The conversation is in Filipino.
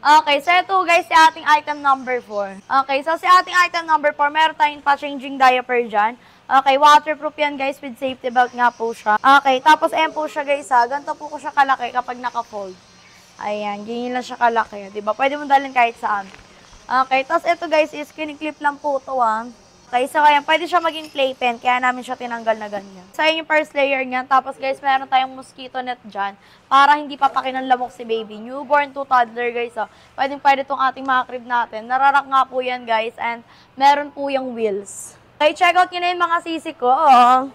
Okay, so ito guys, si ating item number 4. Okay, so si ating item number 4, meron tayong pa-changing diaper dyan. Okay, waterproof yan guys, with safety belt nga po siya. Okay, tapos ayan po siya guys ha, ganito po ko siya kalaki kapag naka-fold. Ayan, ganyan lang siya kalaki, diba? Pwede mo dalhin kahit saan. Okay, tapos ito guys is kiniklip lang po ito ha. Okay, so ayan, pwede siya maging playpen, kaya namin siya tinanggal na ganyan. So ayan yung first layer niya, tapos guys, meron tayong mosquito net dyan, para hindi papakinan lamok si baby. Newborn to toddler guys, oh. Pwede itong ating mga crib natin. Nararak nga po yan guys, and meron po yung wheels. Okay, check out nyo na yung mga sisi ko, oh.